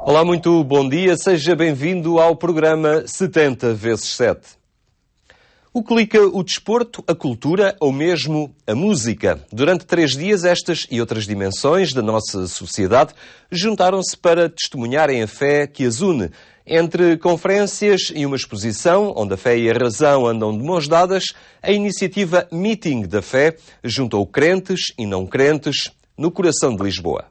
Olá, muito bom dia. Seja bem-vindo ao programa 70 vezes 7. O que liga o desporto, a cultura ou mesmo a música? Durante 3 dias, estas e outras dimensões da nossa sociedade juntaram-se para testemunharem a fé que as une. Entre conferências e uma exposição, onde a fé e a razão andam de mãos dadas, a iniciativa Meeting da Fé juntou crentes e não crentes no coração de Lisboa.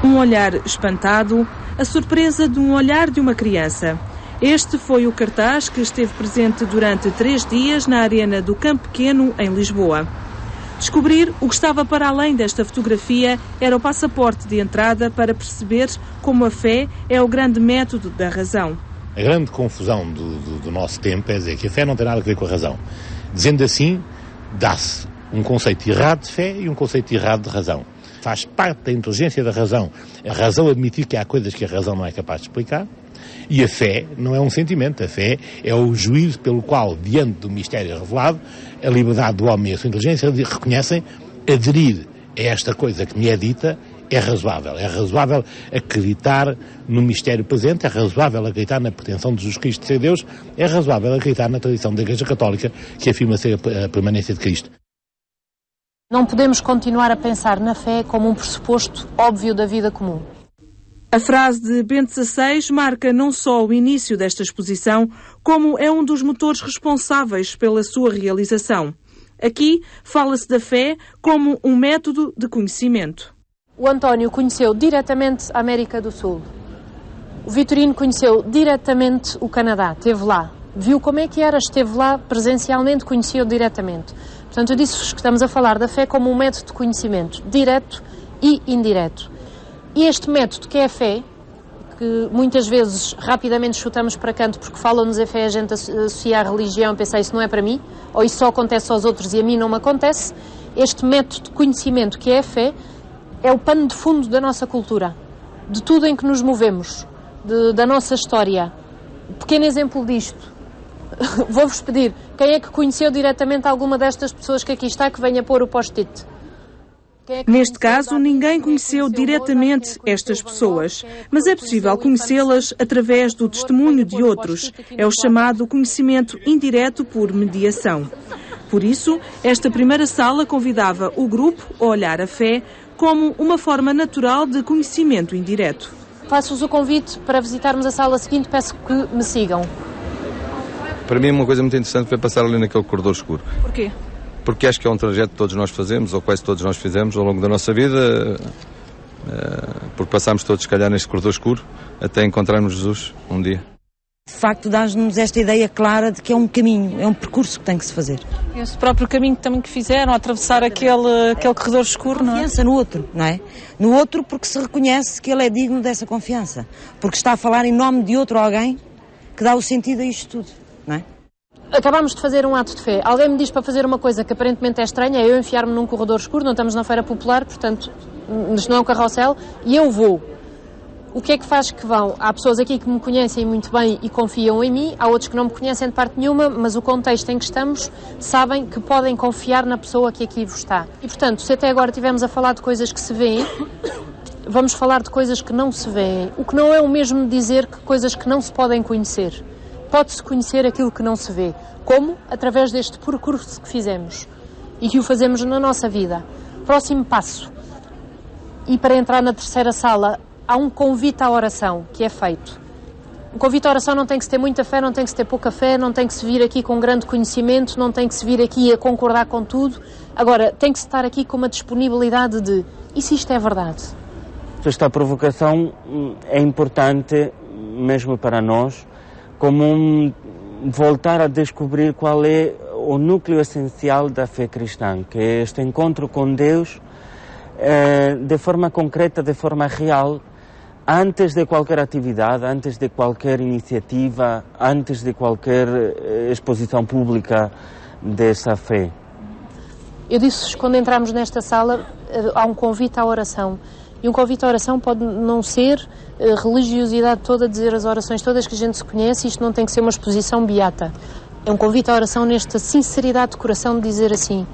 Um olhar espantado, a surpresa de um olhar de uma criança. Este foi o cartaz que esteve presente durante 3 dias na Arena do Campo Pequeno, em Lisboa. Descobrir o que estava para além desta fotografia era o passaporte de entrada para perceber como a fé é o grande método da razão. A grande confusão do nosso tempo é dizer que a fé não tem nada a ver com a razão. Dizendo assim, dá-se um conceito errado de fé e um conceito errado de razão. Faz parte da inteligência da razão. A razão admitir que há coisas que a razão não é capaz de explicar. E a fé não é um sentimento. A fé é o juízo pelo qual, diante do mistério revelado, a liberdade do homem e a sua inteligência reconhecem aderir a esta coisa que me é dita é razoável. É razoável acreditar no mistério presente, é razoável acreditar na pretensão de Jesus Cristo de ser Deus, é razoável acreditar na tradição da Igreja Católica que afirma ser a permanência de Cristo. Não podemos continuar a pensar na fé como um pressuposto óbvio da vida comum. A frase de Bento XVI marca não só o início desta exposição, como é um dos motores responsáveis pela sua realização. Aqui fala-se da fé como um método de conhecimento. O António conheceu diretamente a América do Sul. O Vitorino conheceu diretamente o Canadá, esteve lá. Viu como é que era, esteve lá presencialmente, conheceu diretamente. Portanto, eu disse que estamos a falar da fé como um método de conhecimento, direto e indireto. E este método, que é a fé, que muitas vezes rapidamente chutamos para canto porque falam-nos a fé, a gente associa à religião, pensa isso não é para mim, ou isso só acontece aos outros e a mim não me acontece. Este método de conhecimento, que é a fé, é o pano de fundo da nossa cultura, de tudo em que nos movemos, da nossa história. Pequeno exemplo disto. Vou-vos pedir, quem é que conheceu diretamente alguma destas pessoas que aqui está, que venha pôr o post-it? Neste caso, ninguém conheceu diretamente estas pessoas, mas é possível conhecê-las através do testemunho de outros. É o chamado conhecimento indireto por mediação. Por isso, esta primeira sala convidava o grupo a olhar a fé como uma forma natural de conhecimento indireto. Faço-vos o convite para visitarmos a sala seguinte, peço que me sigam. Para mim, uma coisa muito interessante foi passar ali naquele corredor escuro. Porquê? Porque acho que é um trajeto que todos nós fazemos, ou quase todos nós fizemos ao longo da nossa vida, porque passámos todos, se calhar, neste corredor escuro, até encontrarmos Jesus um dia. De facto, dá-nos esta ideia clara de que é um caminho, é um percurso que tem que se fazer. Esse próprio caminho também que fizeram, atravessar aquele corredor escuro, não é? Confiança no outro, não é? No outro porque se reconhece que ele é digno dessa confiança. Porque está a falar em nome de outro alguém que dá o sentido a isto tudo, não é? Acabámos de fazer um ato de fé. Alguém me diz para fazer uma coisa que aparentemente é estranha, é eu enfiar-me num corredor escuro, não estamos na feira popular, portanto, isto não é um carrossel, e eu vou. O que é que faz que vão? Há pessoas aqui que me conhecem muito bem e confiam em mim, há outros que não me conhecem de parte nenhuma, mas o contexto em que estamos sabem que podem confiar na pessoa que aqui está. E, portanto, se até agora estivemos a falar de coisas que se veem, vamos falar de coisas que não se veem. O que não é o mesmo dizer que coisas que não se podem conhecer. Pode-se conhecer aquilo que não se vê. Como? Através deste percurso que fizemos e que o fazemos na nossa vida. Próximo passo. E para entrar na terceira sala, há um convite à oração que é feito. O convite à oração não tem que se ter muita fé, não tem que se ter pouca fé, não tem que se vir aqui com grande conhecimento, não tem que se vir aqui a concordar com tudo. Agora, tem que se estar aqui com uma disponibilidade de, e se isto é verdade? Esta provocação é importante mesmo para nós, como voltar a descobrir qual é o núcleo essencial da fé cristã, que é este encontro com Deus de forma concreta, de forma real, antes de qualquer atividade, antes de qualquer iniciativa, antes de qualquer exposição pública dessa fé. Eu disse, quando entramos nesta sala, há um convite à oração. E um convite à oração pode não ser religiosidade toda, dizer as orações todas que a gente se conhece, isto não tem que ser uma exposição beata. É um convite à oração nesta sinceridade de coração de dizer assim,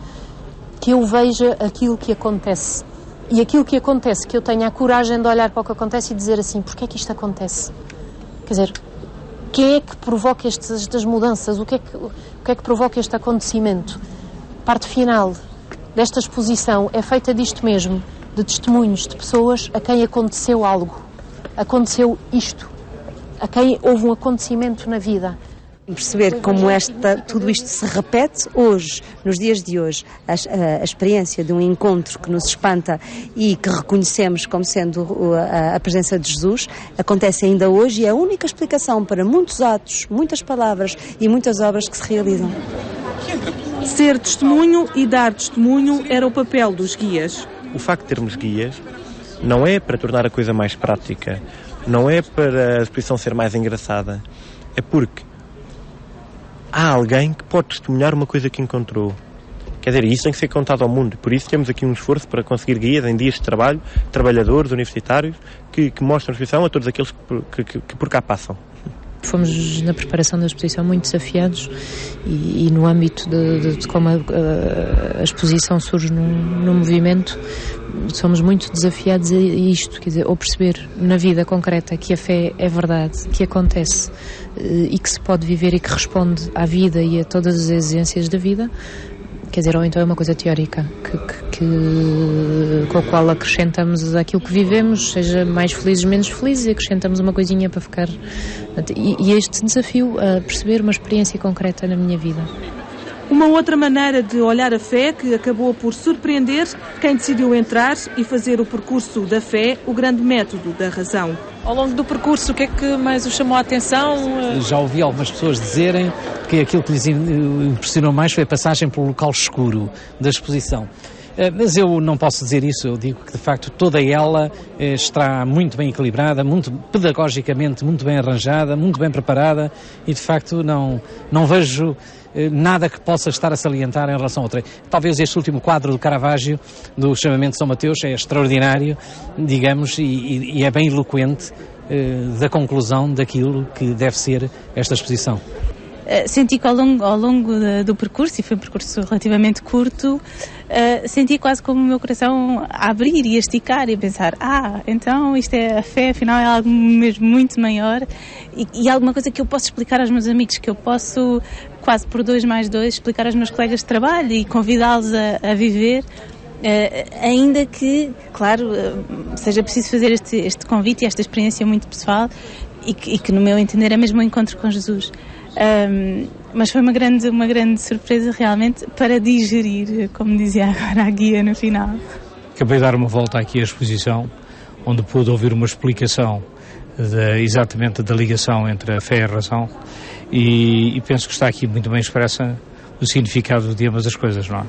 que eu veja aquilo que acontece. E aquilo que acontece, que eu tenha a coragem de olhar para o que acontece e dizer assim, porquê é que isto acontece? Quer dizer, quem é que provoca estas mudanças? O que é que provoca este acontecimento? A parte final desta exposição é feita disto mesmo, de testemunhos de pessoas a quem aconteceu algo. Aconteceu isto. A quem houve um acontecimento na vida. Perceber como tudo isto se repete hoje, nos dias de hoje, a experiência de um encontro que nos espanta e que reconhecemos como sendo a presença de Jesus, acontece ainda hoje e é a única explicação para muitos atos, muitas palavras e muitas obras que se realizam. Ser testemunho e dar testemunho era o papel dos guias. O facto de termos guias não é para tornar a coisa mais prática, não é para a exposição ser mais engraçada, é porque há alguém que pode testemunhar uma coisa que encontrou. Quer dizer, isso tem que ser contado ao mundo. Por isso temos aqui um esforço para conseguir guias em dias de trabalho, trabalhadores, universitários, que mostram a exposição a todos aqueles que por cá passam. Fomos na preparação da exposição muito desafiados e no âmbito de como a exposição surge no movimento, somos muito desafiados a isto, quer dizer, ou perceber na vida concreta que a fé é verdade, que acontece e que se pode viver e que responde à vida e a todas as exigências da vida, quer dizer, ou então é uma coisa teórica com a qual acrescentamos aquilo que vivemos, seja mais felizes, menos felizes, e acrescentamos uma coisinha para ficar... E este desafio a perceber uma experiência concreta na minha vida. Uma outra maneira de olhar a fé que acabou por surpreender quem decidiu entrar e fazer o percurso da fé, o grande método da razão. Ao longo do percurso, o que é que mais os chamou a atenção? Já ouvi algumas pessoas dizerem que aquilo que lhes impressionou mais foi a passagem pelo local escuro da exposição. Mas eu não posso dizer isso, eu digo que de facto toda ela está muito bem equilibrada, muito pedagogicamente muito bem arranjada, muito bem preparada e de facto não vejo nada que possa estar a salientar em relação ao outro. Talvez este último quadro do Caravaggio, do chamamento de São Mateus, é extraordinário, digamos, e é bem eloquente da conclusão daquilo que deve ser esta exposição. Senti que ao longo do percurso, e foi um percurso relativamente curto, senti quase como o meu coração a abrir e a esticar e a pensar, então isto é a fé, afinal é algo mesmo muito maior e alguma coisa que eu posso explicar aos meus amigos, que eu posso, quase por 2 mais 2, explicar aos meus colegas de trabalho e convidá-los a viver, ainda que, claro, seja preciso fazer este convite e esta experiência muito pessoal e que no meu entender é mesmo um encontro com Jesus. Mas foi uma grande surpresa realmente para digerir, como dizia agora a guia no final. Acabei de dar uma volta aqui à exposição, onde pude ouvir uma explicação exatamente da ligação entre a fé e a razão e penso que está aqui muito bem expressa o significado de ambas as coisas, não é?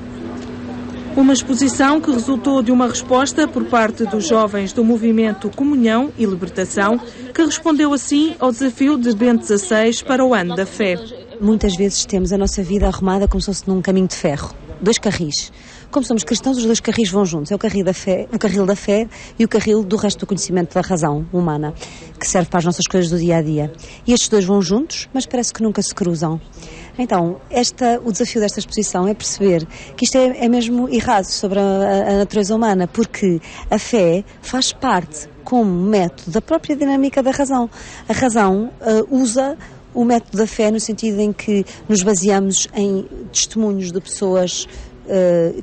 Uma exposição que resultou de uma resposta por parte dos jovens do movimento Comunhão e Libertação, que respondeu assim ao desafio de Bento XVI para o Ano da Fé. Muitas vezes temos a nossa vida arrumada como se fosse num caminho de ferro, 2 carris. Como somos cristãos, os 2 carris vão juntos. É o carril da fé e o carril do resto do conhecimento da razão humana, que serve para as nossas coisas do dia-a-dia. E estes 2 vão juntos, mas parece que nunca se cruzam. Então, o desafio desta exposição é perceber que isto é mesmo errado sobre a natureza humana, porque a fé faz parte como método da própria dinâmica da razão. A razão usa o método da fé no sentido em que nos baseamos em testemunhos de pessoas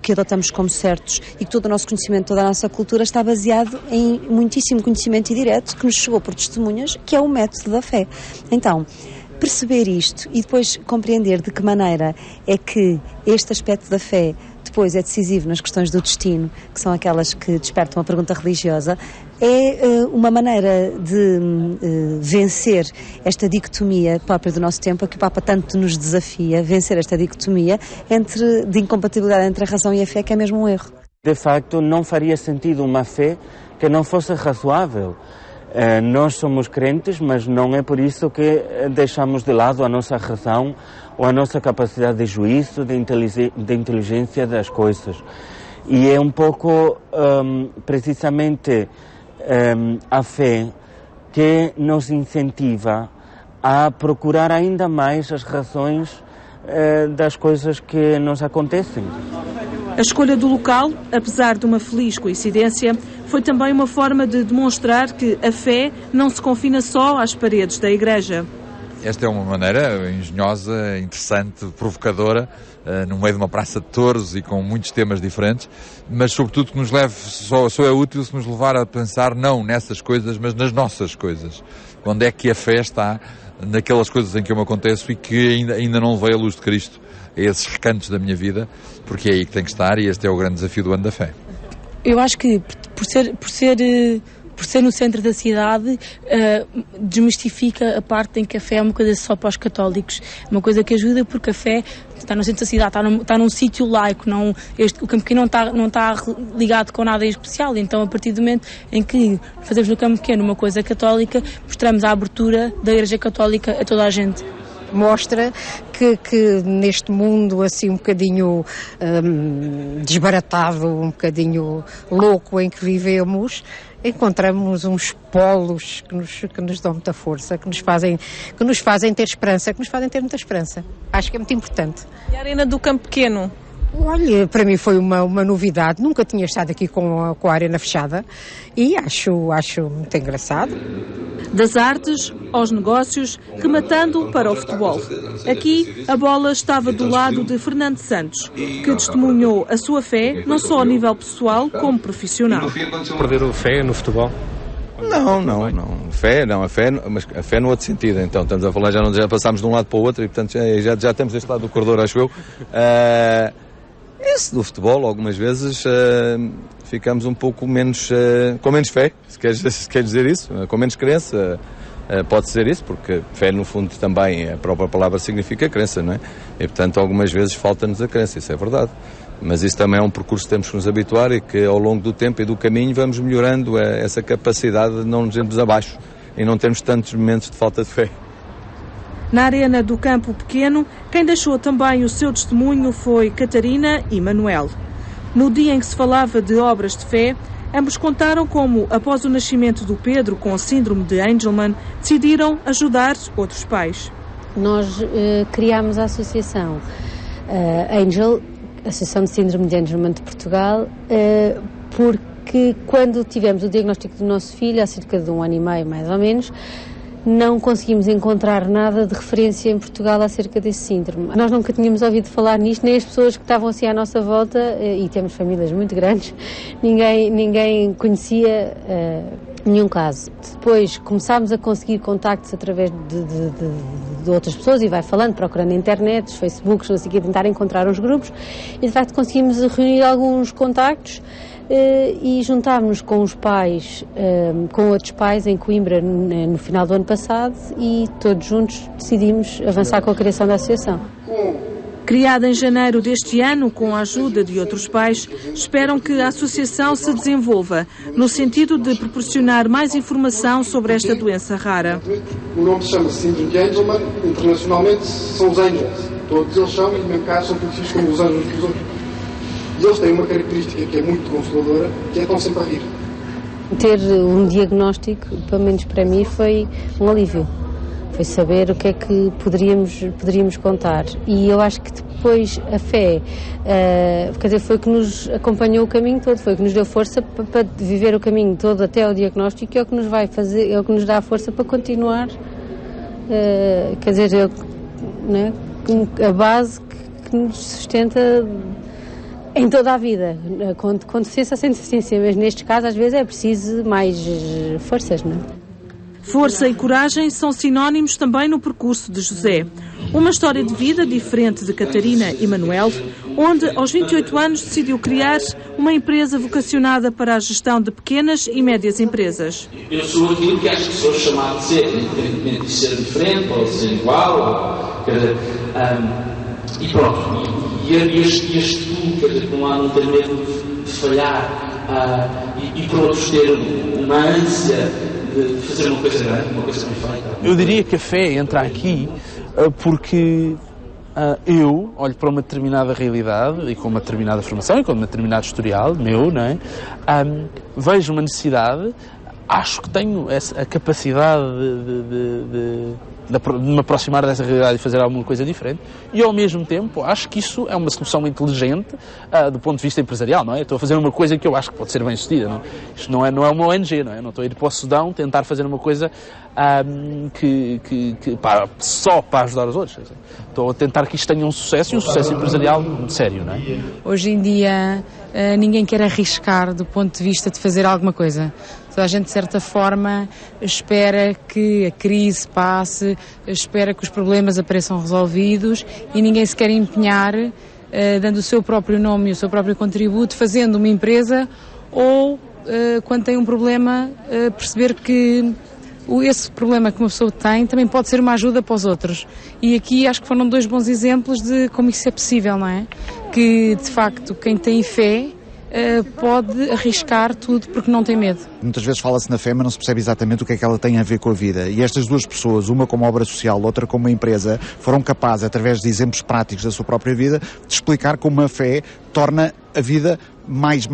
que adotamos como certos e que todo o nosso conhecimento, toda a nossa cultura está baseado em muitíssimo conhecimento indireto que nos chegou por testemunhas, que é o método da fé. Então, perceber isto e depois compreender de que maneira é que este aspecto da fé depois é decisivo nas questões do destino, que são aquelas que despertam a pergunta religiosa, é uma maneira de vencer esta dicotomia própria do nosso tempo, a que o Papa tanto nos desafia, vencer esta dicotomia de incompatibilidade entre a razão e a fé, que é mesmo um erro. De facto, não faria sentido uma fé que não fosse razoável. Nós somos crentes, mas não é por isso que deixamos de lado a nossa razão ou a nossa capacidade de juízo, de inteligência das coisas. E é um pouco, precisamente, a fé que nos incentiva a procurar ainda mais as razões das coisas que nos acontecem. A escolha do local, apesar de uma feliz coincidência, foi também uma forma de demonstrar que a fé não se confina só às paredes da igreja. Esta é uma maneira engenhosa, interessante, provocadora, no meio de uma praça de touros e com muitos temas diferentes, mas sobretudo que nos leve, só é útil se nos levar a pensar não nessas coisas, mas nas nossas coisas. Onde é que a fé está naquelas coisas em que eu me aconteço e que ainda não levei a luz de Cristo a esses recantos da minha vida, porque é aí que tem que estar e este é o grande desafio do ano da fé. Eu acho que por ser no centro da cidade, desmistifica a parte em que a fé é uma coisa só para os católicos. É uma coisa que ajuda porque a fé está no centro da cidade, está num sítio laico, o Campo Pequeno não está ligado com nada em especial. Então, a partir do momento em que fazemos no Campo Pequeno uma coisa católica, mostramos a abertura da Igreja Católica a toda a gente. Mostra que neste mundo assim um bocadinho desbaratado, um bocadinho louco em que vivemos, encontramos uns polos que nos dão muita força, que nos fazem ter esperança, que nos fazem ter muita esperança. Acho que é muito importante. E a Arena do Campo Pequeno? Olha, para mim foi uma novidade, nunca tinha estado aqui com a arena fechada e acho muito engraçado. Das artes aos negócios, rematando para o futebol. Aqui, a bola estava do lado de Fernando Santos, que testemunhou a sua fé, não só a nível pessoal, como profissional. Perderam fé no futebol? Não. Mas a fé no outro sentido. Então, estamos a falar, já passámos de um lado para o outro e, portanto, já temos este lado do corredor, acho eu. Esse do futebol, algumas vezes, ficamos um pouco menos, com menos fé, se quer dizer isso, com menos crença. Pode ser isso, porque fé, no fundo, também, a própria palavra significa crença, não é? E, portanto, algumas vezes falta-nos a crença, isso é verdade. Mas isso também é um percurso que temos que nos habituar e que, ao longo do tempo e do caminho, vamos melhorando essa capacidade de não nos irmos abaixo e não termos tantos momentos de falta de fé. Na Arena do Campo Pequeno, quem deixou também o seu testemunho foi Catarina e Manuel. No dia em que se falava de obras de fé, ambos contaram como, após o nascimento do Pedro com a síndrome de Angelman, decidiram ajudar outros pais. Nós criámos a associação Angel, Associação de Síndrome de Angelman de Portugal, porque quando tivemos o diagnóstico do nosso filho, há cerca de 1 ano e meio mais ou menos, não conseguimos encontrar nada de referência em Portugal acerca desse síndrome. Nós nunca tínhamos ouvido falar nisto, nem as pessoas que estavam assim à nossa volta, e temos famílias muito grandes, ninguém conhecia nenhum caso. Depois começámos a conseguir contactos através de outras pessoas e vai falando, procurando na internet, os Facebooks, não sei o que, tentar encontrar uns grupos e de facto conseguimos reunir alguns contactos e juntámos-nos com os pais, com outros pais em Coimbra no final do ano passado e todos juntos decidimos avançar com a criação da associação. Criada em janeiro deste ano, com a ajuda de outros pais, esperam que a associação se desenvolva, no sentido de proporcionar mais informação sobre esta doença rara. O nome se chama Síndrome de Angelman, internacionalmente são os Angels. Todos eles são, e no mesmo caso, são conhecidos como os anjos dos outros. E eles têm uma característica que é muito consoladora, que é estão sempre a rir. Ter um diagnóstico, pelo menos para mim, foi um alívio. Foi saber o que é que poderíamos contar. E eu acho que depois a fé, quer dizer, foi que nos acompanhou o caminho todo, foi que nos deu força para viver o caminho todo até ao diagnóstico, e é o que nos vai fazer, é o que nos dá a força para continuar. Quer dizer, né, a base que nos sustenta em toda a vida, com deficiência ou sem deficiência, mas neste caso às vezes é preciso mais forças, não é? Força e coragem são sinónimos também no percurso de José. Uma história de vida diferente de Catarina e Manuel, onde aos 28 anos decidiu criar uma empresa vocacionada para a gestão de pequenas e médias empresas. Eu sou aquilo que acho que sou chamado de ser, independentemente de ser diferente ou de ser igual, e pronto. E este tu, quer dizer, por um lado não ter medo de falhar e por outros ter uma ânsia de fazer uma coisa grande, uma coisa bem feita. Eu diria que a fé entra aqui porque eu olho para uma determinada realidade e com uma determinada formação e com um determinado historial meu, não é? Vejo uma necessidade, acho que tenho a capacidade de me aproximar dessa realidade e fazer alguma coisa diferente, e ao mesmo tempo acho que isso é uma solução inteligente do ponto de vista empresarial, não é? Estou a fazer uma coisa que eu acho que pode ser bem sucedida, não é? Isto não é uma ONG, não é? Não estou a ir para o Sudão tentar fazer uma coisa só para ajudar os outros. Estou a tentar que isto tenha um sucesso, e um sucesso empresarial sério, não é? Hoje em dia ninguém quer arriscar do ponto de vista de fazer alguma coisa. Toda a gente, de certa forma, espera que a crise passe, espera que os problemas apareçam resolvidos, e ninguém se quer empenhar, dando o seu próprio nome e o seu próprio contributo, fazendo uma empresa, ou, quando tem um problema, perceber que esse problema que uma pessoa tem também pode ser uma ajuda para os outros. E aqui acho que foram 2 bons exemplos de como isso é possível, não é? Que, de facto, quem tem fé pode arriscar tudo porque não tem medo. Muitas vezes fala-se na fé, mas não se percebe exatamente o que é que ela tem a ver com a vida. E estas 2 pessoas, uma como obra social, outra como uma empresa, foram capazes, através de exemplos práticos da sua própria vida, de explicar como a fé torna a vida mais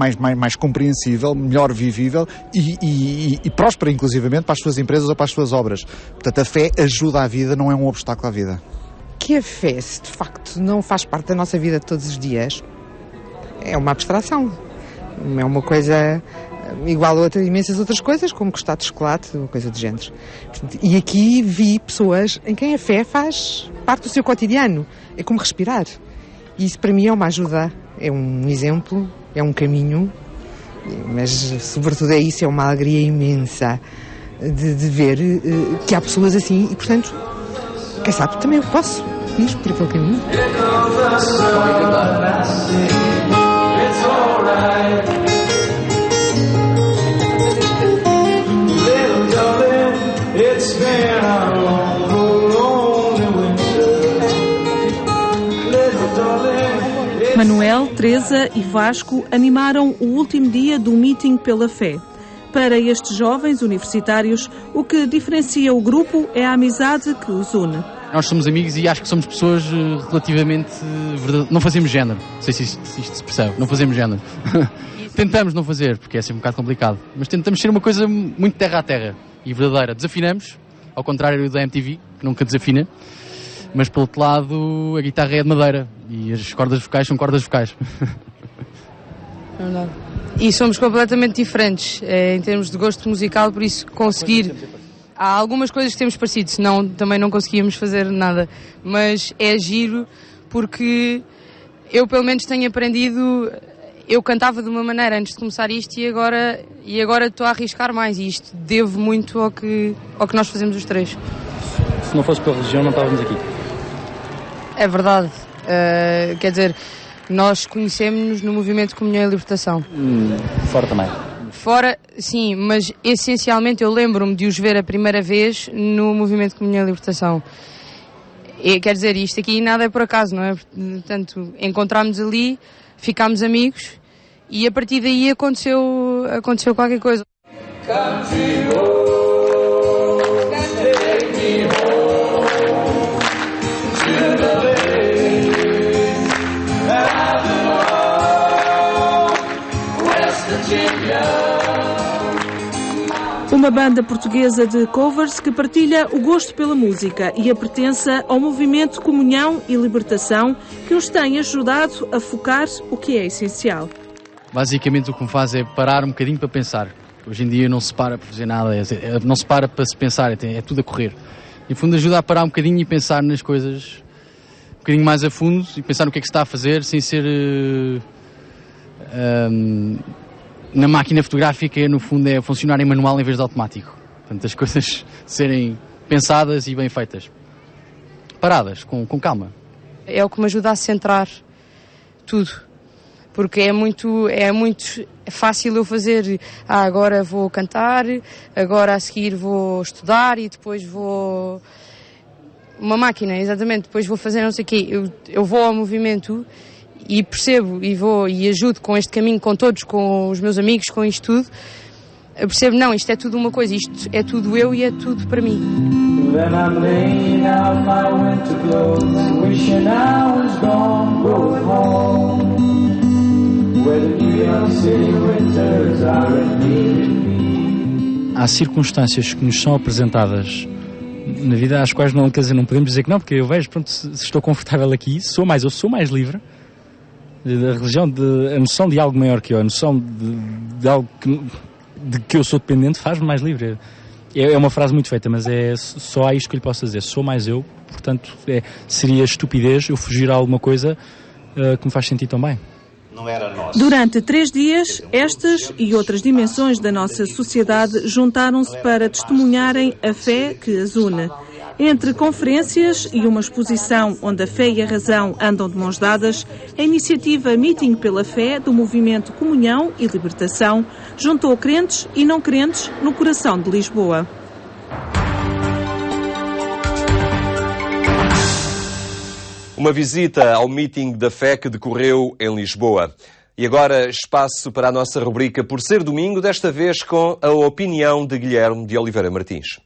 compreensível, melhor vivível e próspera, inclusivamente, para as suas empresas ou para as suas obras. Portanto, a fé ajuda a vida, não é um obstáculo à vida. Que a fé, se de facto não faz parte da nossa vida de todos os dias, é uma abstração. É uma coisa igual a imensas outras coisas, como gostar de chocolate ou coisa do género. E aqui vi pessoas em quem a fé faz parte do seu cotidiano. É como respirar. E isso para mim é uma ajuda, é um exemplo, é um caminho, mas sobretudo é isso, é uma alegria imensa de ver que há pessoas assim e, portanto, quem sabe também eu posso ir por aquele caminho. Manuel, Teresa e Vasco animaram o último dia do Meeting pela Fé. Para estes jovens universitários, o que diferencia o grupo é a amizade que os une. Nós somos amigos e acho que somos pessoas relativamente verdadeiras. Não fazemos género, não sei se isto se percebe, não fazemos género. Tentamos não fazer, porque é sempre um bocado complicado, mas tentamos ser uma coisa muito terra a terra e verdadeira. Desafinamos, ao contrário da MTV, que nunca desafina, mas pelo outro lado a guitarra é de madeira e as cordas vocais são cordas vocais. É verdade. E somos completamente diferentes em termos de gosto musical, por isso conseguir... Há algumas coisas que temos parecido, senão também não conseguíamos fazer nada, mas é giro porque eu pelo menos tenho aprendido... Eu cantava de uma maneira antes de começar isto e agora estou a arriscar mais, e isto devo muito ao que nós fazemos os três. Se não fosse pela religião não estávamos aqui. É verdade. Quer dizer, nós conhecemos-nos no movimento Comunhão e Libertação. Fora também. Fora, sim, mas essencialmente eu lembro-me de os ver a primeira vez no movimento Comunhão e Libertação. E, quer dizer, isto aqui nada é por acaso, não é? Portanto, encontrámos ali, ficámos amigos e a partir daí aconteceu qualquer coisa. Uma banda portuguesa de covers que partilha o gosto pela música e a pertença ao movimento Comunhão e Libertação, que os tem ajudado a focar o que é essencial. Basicamente o que me faz é parar um bocadinho para pensar. Hoje em dia não se para para fazer nada, não se para para se pensar, é tudo a correr. E no fundo ajuda a parar um bocadinho e pensar nas coisas um bocadinho mais a fundo e pensar no que é que se está a fazer sem ser... na máquina fotográfica, no fundo, é funcionar em manual em vez de automático. Portanto, as coisas serem pensadas e bem feitas. Paradas, com calma. É o que me ajuda a centrar tudo. Porque é muito fácil eu fazer, agora vou cantar, agora a seguir vou estudar e depois vou... Uma máquina, exatamente, depois vou fazer não sei o quê. Eu vou ao movimento... E percebo, e vou, e ajudo com este caminho, com todos, com os meus amigos, com isto tudo. Eu percebo, não, isto é tudo uma coisa, isto é tudo eu e é tudo para mim. Há circunstâncias que nos são apresentadas na vida às quais não, quer dizer, não podemos dizer que não, porque eu vejo, pronto, se estou confortável aqui, eu sou mais livre. A religião, a noção de algo maior que eu, a noção de algo de que eu sou dependente faz-me mais livre. É uma frase muito feita, mas é só há isto que eu lhe posso dizer. Sou mais eu, portanto, seria estupidez eu fugir a alguma coisa que me faz sentir tão bem. Durante 3 dias, estas e outras dimensões da nossa sociedade juntaram-se para testemunharem a fé que as une. Entre conferências e uma exposição onde a fé e a razão andam de mãos dadas, a iniciativa Meeting pela Fé do movimento Comunhão e Libertação juntou crentes e não crentes no coração de Lisboa. Uma visita ao Meeting da Fé que decorreu em Lisboa. E agora espaço para a nossa rubrica Por Ser Domingo, desta vez com a opinião de Guilherme de Oliveira Martins.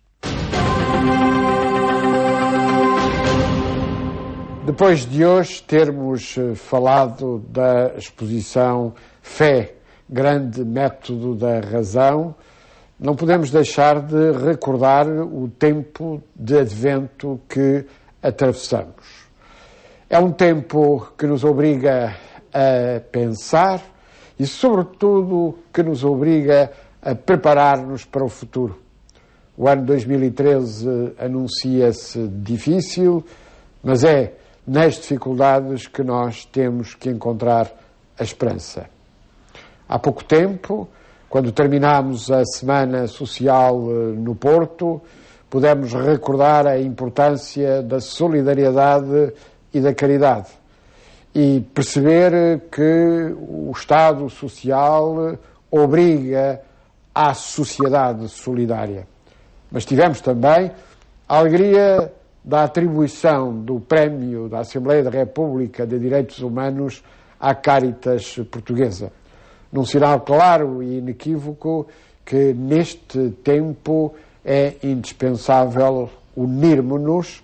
Depois de hoje termos falado da exposição Fé, grande método da razão, não podemos deixar de recordar o tempo de advento que atravessamos. É um tempo que nos obriga a pensar e, sobretudo, que nos obriga a preparar-nos para o futuro. O ano 2013 anuncia-se difícil, mas é nas dificuldades que nós temos que encontrar a esperança. Há pouco tempo, quando terminámos a Semana Social no Porto, pudemos recordar a importância da solidariedade e da caridade e perceber que o Estado Social obriga à sociedade solidária. Mas tivemos também a alegria da atribuição do Prémio da Assembleia da República de Direitos Humanos à Cáritas Portuguesa. Num sinal claro e inequívoco que neste tempo é indispensável unirmos-nos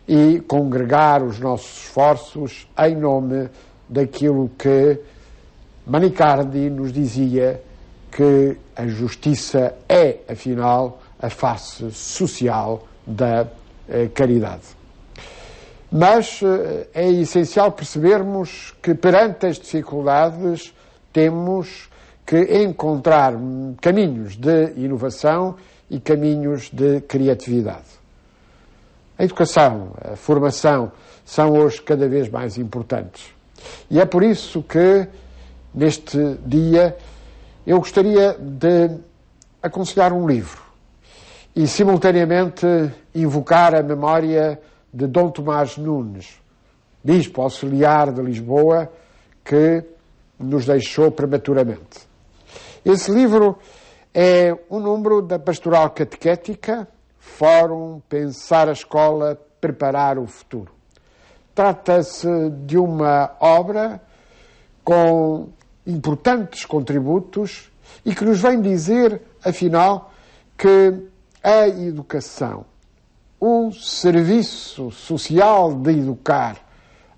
e congregar os nossos esforços em nome daquilo que Manicardi nos dizia, que a justiça é, afinal, a face social da caridade. Mas é essencial percebermos que perante as dificuldades temos que encontrar caminhos de inovação e caminhos de criatividade. A educação, a formação são hoje cada vez mais importantes. E é por isso que, neste dia, eu gostaria de aconselhar um livro e, simultaneamente, invocar a memória de Dom Tomás Nunes, bispo auxiliar de Lisboa, que nos deixou prematuramente. Esse livro é um número da Pastoral Catequética, Fórum Pensar a Escola, Preparar o Futuro. Trata-se de uma obra com importantes contributos e que nos vem dizer, afinal, que a educação, o serviço social de educar,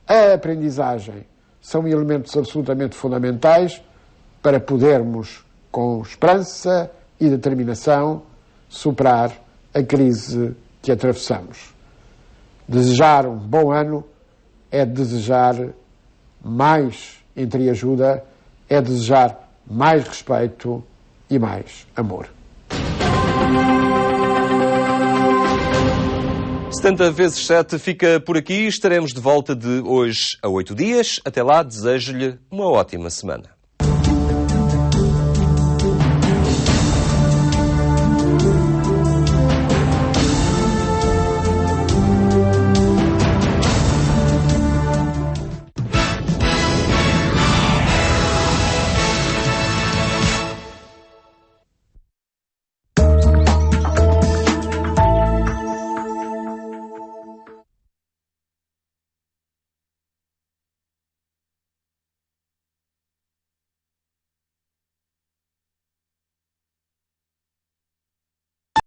a aprendizagem, são elementos absolutamente fundamentais para podermos, com esperança e determinação, superar a crise que atravessamos. Desejar um bom ano é desejar mais entreajuda, é desejar mais respeito e mais amor. 70 vezes 7 fica por aqui. Estaremos de volta de hoje a 8 dias. Até lá, desejo-lhe uma ótima semana.